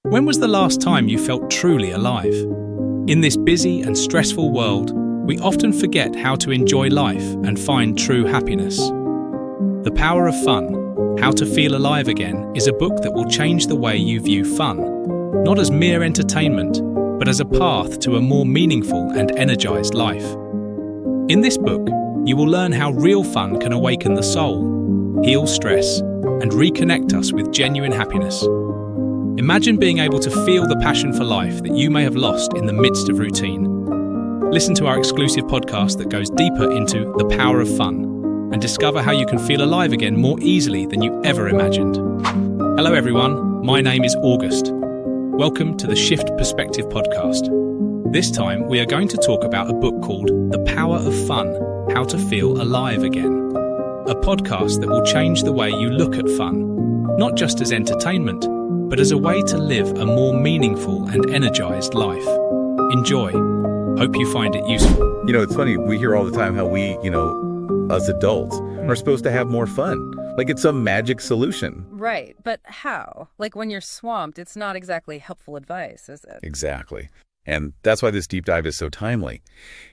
When was the last time you felt truly alive? In this busy and stressful world, we often forget how to enjoy life and find true happiness. The Power of Fun: How to Feel Alive Again is a book that will change the way you view fun, not as mere entertainment, but as a path to a more meaningful and energized life. In this book, you will learn how real fun can awaken the soul, heal stress, and reconnect us with genuine happiness. Imagine being able to feel the passion for life that you may have lost in the midst of routine. Listen to our exclusive podcast that goes deeper into the power of fun and discover how you can feel alive again more easily than you ever imagined. Hello everyone, my name is August. Welcome to the Shift Perspective podcast. This time we are going to talk about a book called The Power of Fun: How to Feel Alive Again. A podcast that will change the way you look at fun, not just as entertainment, but as a way to live a more meaningful and energized life. Enjoy. Hope you find it useful. It's funny, we hear all the time how we, as adults, are supposed to have more fun. Like it's some magic solution. Right, but how? Like when you're swamped, it's not exactly helpful advice, is it? Exactly. And that's why this deep dive is so timely.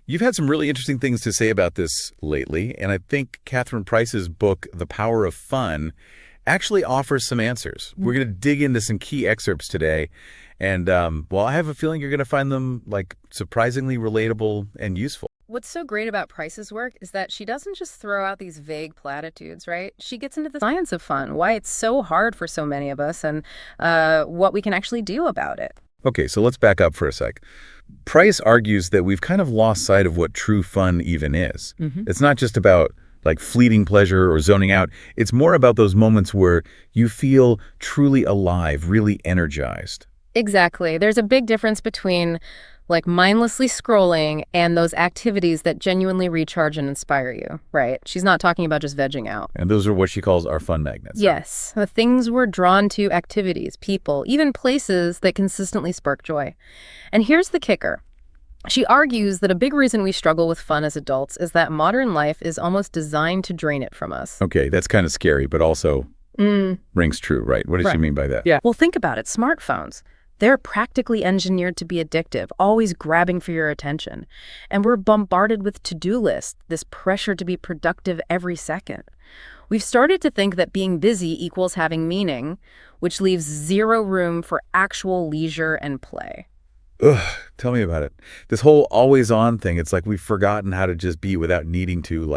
You've had some really interesting things to say about this lately, and I think Catherine Price's book, The Power of Fun, actually offers some answers. We're going to dig into some key excerpts today. And, I have a feeling you're going to find them surprisingly relatable and useful. What's so great about Price's work is that she doesn't just throw out these vague platitudes, right? She gets into the science of fun, why it's so hard for so many of us, and what we can actually do about it. Okay, so let's back up for a sec. Price argues that we've kind of lost sight of what true fun even is. It's not just about fleeting pleasure or zoning out. It's more about those moments where you feel truly alive, really energized. Exactly. There's a big difference between mindlessly scrolling and those activities that genuinely recharge and inspire you, right? She's not talking about just vegging out. And those are what she calls our fun magnets. Yes. The things we're drawn to: activities, people, even places that consistently spark joy. And here's the kicker. She argues that a big reason we struggle with fun as adults is that modern life is almost designed to drain it from us. Okay, that's kind of scary, but also rings true, right? What does she mean by that? Yeah. Well, think about it. Smartphones. They're practically engineered to be addictive, always grabbing for your attention. And we're bombarded with to-do lists, this pressure to be productive every second. We've started to think that being busy equals having meaning, which leaves zero room for actual leisure and play. Ugh, tell me about it. This whole always-on thing, it's like we've forgotten how to just be without needing to,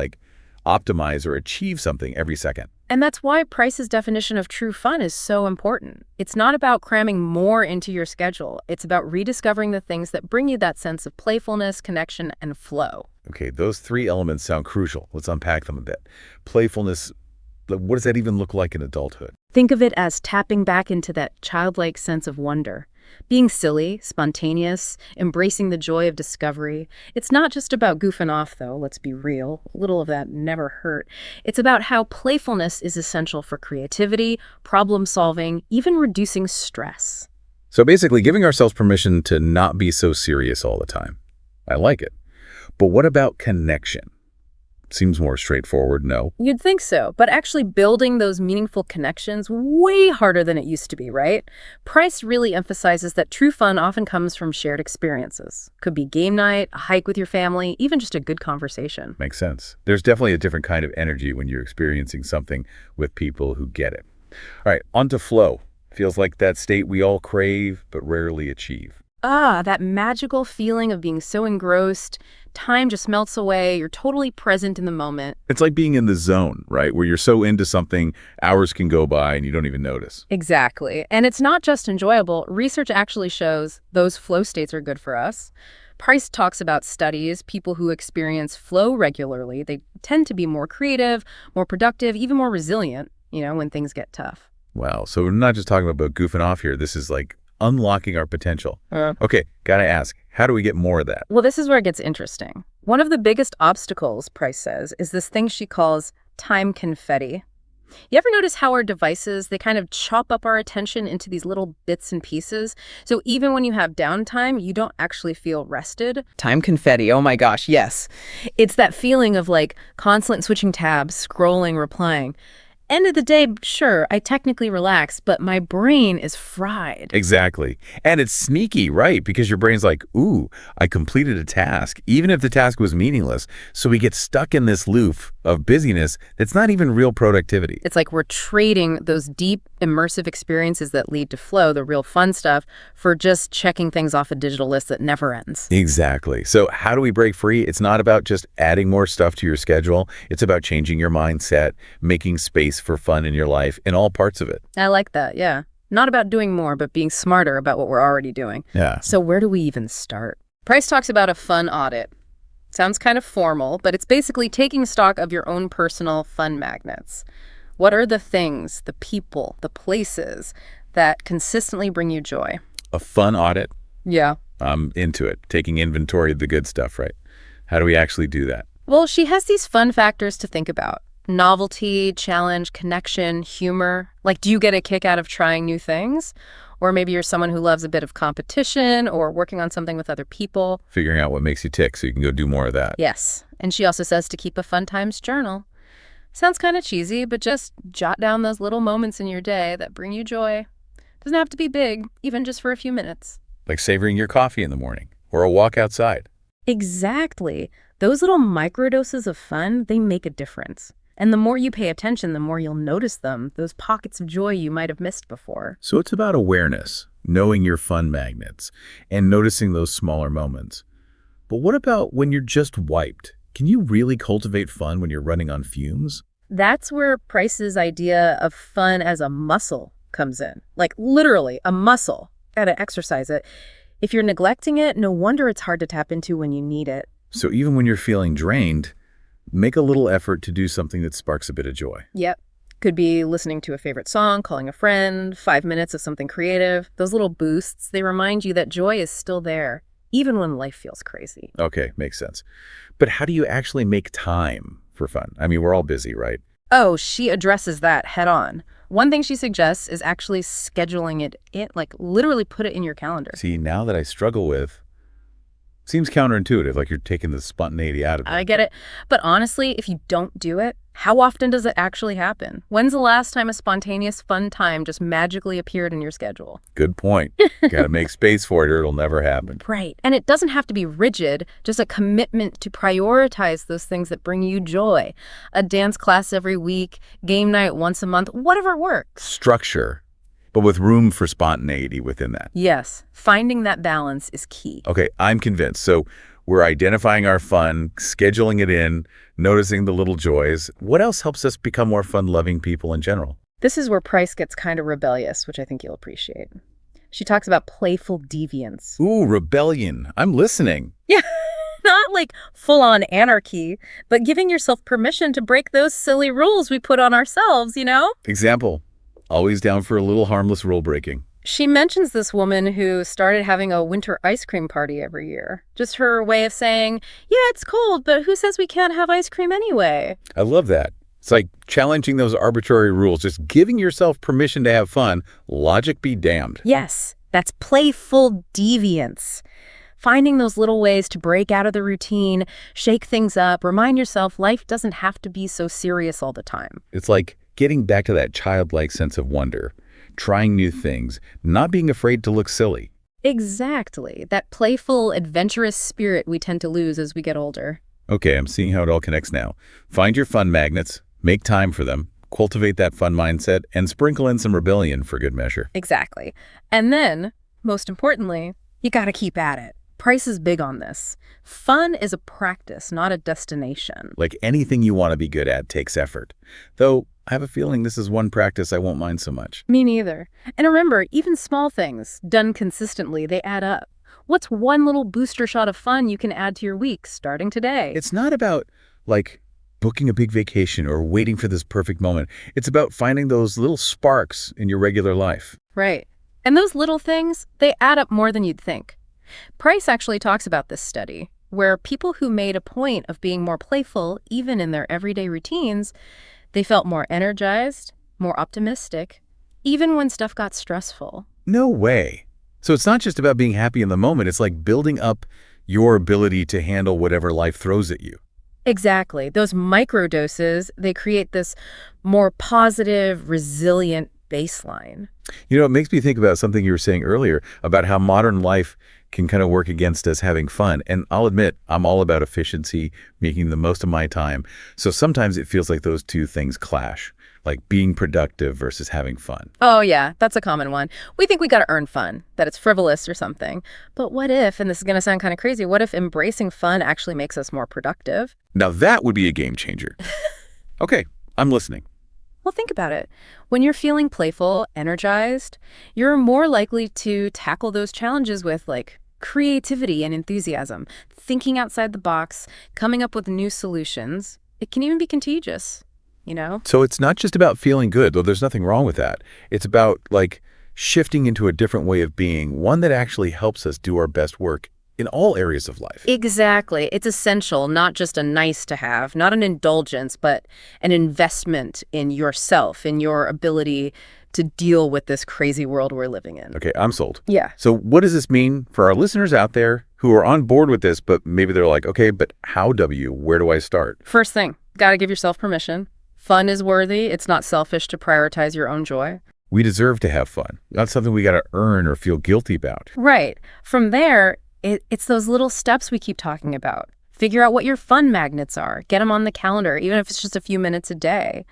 optimize or achieve something every second. And that's why Price's definition of true fun is so important. It's not about cramming more into your schedule. It's about rediscovering the things that bring you that sense of playfulness, connection, and flow. Okay, those three elements sound crucial. Let's unpack them a bit. Playfulness, what does that even look like in adulthood? Think of it as tapping back into that childlike sense of wonder. Being silly, spontaneous, embracing the joy of discovery. It's not just about goofing off, though, let's be real. A little of that never hurt. It's about how playfulness is essential for creativity, problem solving, even reducing stress. So basically, giving ourselves permission to not be so serious all the time. I like it. But what about connection? Seems more straightforward, no? You'd think so, but actually building those meaningful connections way harder than it used to be, right? Price really emphasizes that true fun often comes from shared experiences. Could be game night, a hike with your family, even just a good conversation. Makes sense. There's definitely a different kind of energy when you're experiencing something with people who get it. All right, on to flow. Feels like that state we all crave but rarely achieve. That magical feeling of being so engrossed, time just melts away, you're totally present in the moment. It's like being in the zone, right? Where you're so into something, hours can go by and you don't even notice. Exactly. And it's not just enjoyable. Research actually shows those flow states are good for us. Price talks about studies. People who experience flow regularly, they tend to be more creative, more productive, even more resilient, when things get tough. Wow. So we're not just talking about goofing off here. This is unlocking our potential. Okay, gotta ask, how do we get more of that? Well, this is where it gets interesting. One of the biggest obstacles, Price says, is this thing she calls time confetti. You ever notice how our devices, they kind of chop up our attention into these little bits and pieces? So even when you have downtime, you don't actually feel rested. Time confetti, oh my gosh, yes. It's that feeling of constantly switching tabs, scrolling, replying. end of the day, sure, I technically relax, but my brain is fried. Exactly. And it's sneaky, right? Because your brain's like, ooh, I completed a task, even if the task was meaningless. So we get stuck in this loop of busyness that's not even real productivity. It's like we're trading those deep, immersive experiences that lead to flow, the real fun stuff, for just checking things off a digital list that never ends. Exactly. So how do we break free? It's not about just adding more stuff to your schedule. It's about changing your mindset, making space for fun in your life in all parts of it. I like that, yeah. Not about doing more, but being smarter about what we're already doing. Yeah. So where do we even start? Price talks about a fun audit. Sounds kind of formal, but it's basically taking stock of your own personal fun magnets. What are the things, the people, the places that consistently bring you joy? A fun audit. Yeah. I'm into it. Taking inventory of the good stuff, right? How do we actually do that? Well, she has these fun factors to think about. Novelty, challenge, connection, humor. Like, do you get a kick out of trying new things? Or maybe you're someone who loves a bit of competition or working on something with other people. Figuring out what makes you tick so you can go do more of that. Yes. And she also says to keep a fun times journal. Sounds kind of cheesy, but just jot down those little moments in your day that bring you joy. Doesn't have to be big, even just for a few minutes. Like savoring your coffee in the morning or a walk outside. Exactly. Those little microdoses of fun, they make a difference. And the more you pay attention, the more you'll notice them, those pockets of joy you might have missed before. So it's about awareness, knowing your fun magnets, and noticing those smaller moments. But what about when you're just wiped? Can you really cultivate fun when you're running on fumes? That's where Price's idea of fun as a muscle comes in. Like literally a muscle. Gotta exercise it. If you're neglecting it, no wonder it's hard to tap into when you need it. So even when you're feeling drained, make a little effort to do something that sparks a bit of joy. Yep. Could be listening to a favorite song, calling a friend, 5 minutes of something creative. Those little boosts, they remind you that joy is still there, even when life feels crazy. Okay, makes sense. But how do you actually make time for fun? I mean, we're all busy, right? Oh, she addresses that head on. One thing she suggests is actually scheduling it, like literally put it in your calendar. See, now that I struggle with, seems counterintuitive, like you're taking the spontaneity out of it. I get it. But honestly, if you don't do it, how often does it actually happen? When's the last time a spontaneous fun time just magically appeared in your schedule? Good point. Got to make space for it or it'll never happen. Right. And it doesn't have to be rigid, just a commitment to prioritize those things that bring you joy. A dance class every week, game night once a month, whatever works. Structure, but with room for spontaneity within that. Yes, finding that balance is key. Okay, I'm convinced. So we're identifying our fun, scheduling it in, noticing the little joys. What else helps us become more fun-loving people in general? This is where Price gets kind of rebellious, which I think you'll appreciate. She talks about playful deviance. Ooh, rebellion. I'm listening. Yeah, not like full-on anarchy, but giving yourself permission to break those silly rules we put on ourselves, you know? Example, always down for a little harmless rule breaking. She mentions this woman who started having a winter ice cream party every year. Just her way of saying, yeah, it's cold, but who says we can't have ice cream anyway? I love that. It's like challenging those arbitrary rules, just giving yourself permission to have fun. Logic be damned. Yes, that's playful deviance. Finding those little ways to break out of the routine, shake things up, remind yourself life doesn't have to be so serious all the time. It's like getting back to that childlike sense of wonder, trying new things, not being afraid to look silly. Exactly. That playful, adventurous spirit we tend to lose as we get older. Okay, I'm seeing how it all connects now. Find your fun magnets, make time for them, cultivate that fun mindset, and sprinkle in some rebellion for good measure. Exactly. And then, most importantly, you gotta keep at it. Price is big on this. Fun is a practice, not a destination. Like anything you want to be good at takes effort. Though, I have a feeling this is one practice I won't mind so much. Me neither. And remember, even small things, done consistently, they add up. What's one little booster shot of fun you can add to your week starting today? It's not about, like, booking a big vacation or waiting for this perfect moment. It's about finding those little sparks in your regular life. Right. And those little things, they add up more than you'd think. Price actually talks about this study, where people who made a point of being more playful, even in their everyday routines, they felt more energized, more optimistic, even when stuff got stressful. No way. So it's not just about being happy in the moment. It's like building up your ability to handle whatever life throws at you. Exactly. Those microdoses, they create this more positive, resilient baseline. It makes me think about something you were saying earlier about how modern life can kind of work against us having fun. And I'll admit, I'm all about efficiency, making the most of my time. So sometimes it feels like those two things clash, like being productive versus having fun. Oh, yeah, that's a common one. We think we got to earn fun, that it's frivolous or something. But what if, and this is going to sound kind of crazy, what if embracing fun actually makes us more productive? Now that would be a game changer. Okay, I'm listening. Well, think about it. When you're feeling playful, energized, you're more likely to tackle those challenges with, like, creativity and enthusiasm, thinking outside the box, coming up with new solutions. It can even be contagious, you know? So it's not just about feeling good, though there's nothing wrong with that. It's about, like, shifting into a different way of being, one that actually helps us do our best work in all areas of life. Exactly. It's essential, not just a nice to have, not an indulgence, but an investment in yourself, in your ability to deal with this crazy world we're living in. Okay, I'm sold. Yeah. So what does this mean for our listeners out there who are on board with this, but maybe they're like, okay, but how, W? Where do I start? First thing, got to give yourself permission. Fun is worthy. It's not selfish to prioritize your own joy. We deserve to have fun. Not something we got to earn or feel guilty about. Right. From there, it's those little steps we keep talking about. Figure out what your fun magnets are. Get them on the calendar, even if it's just a few minutes a day.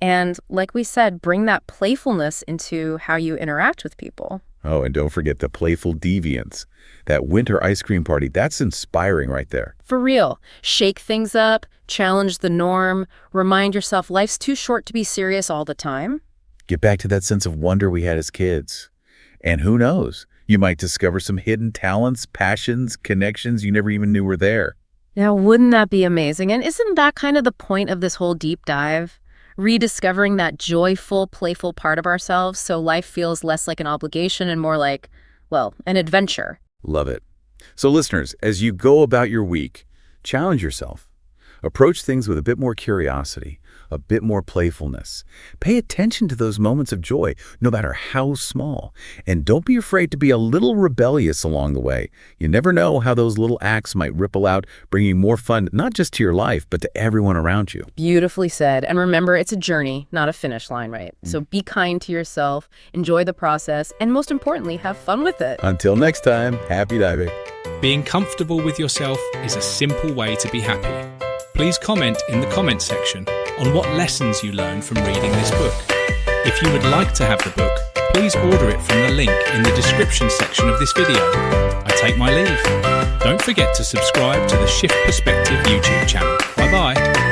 And like we said, bring that playfulness into how you interact with people. Oh, and don't forget the playful deviance. That winter ice cream party, that's inspiring right there. For real. Shake things up, challenge the norm, remind yourself life's too short to be serious all the time. Get back to that sense of wonder we had as kids. And who knows, you might discover some hidden talents, passions, connections you never even knew were there. Now, wouldn't that be amazing? And isn't that kind of the point of this whole deep dive? Rediscovering that joyful, playful part of ourselves so life feels less like an obligation and more like, well, an adventure. Love it. So listeners, as you go about your week, challenge yourself. Approach things with a bit more curiosity, a bit more playfulness. Pay attention to those moments of joy, no matter how small. And don't be afraid to be a little rebellious along the way. You never know how those little acts might ripple out, bringing more fun, not just to your life, but to everyone around you. Beautifully said. And remember, it's a journey, not a finish line, right? So be kind to yourself, enjoy the process, and most importantly, have fun with it. Until next time, happy diving. Being comfortable with yourself is a simple way to be happy. Please comment in the comments section on what lessons you learned from reading this book. If you would like to have the book, please order it from the link in the description section of this video. I take my leave. Don't forget to subscribe to the Shift Perspective YouTube channel. Bye-bye.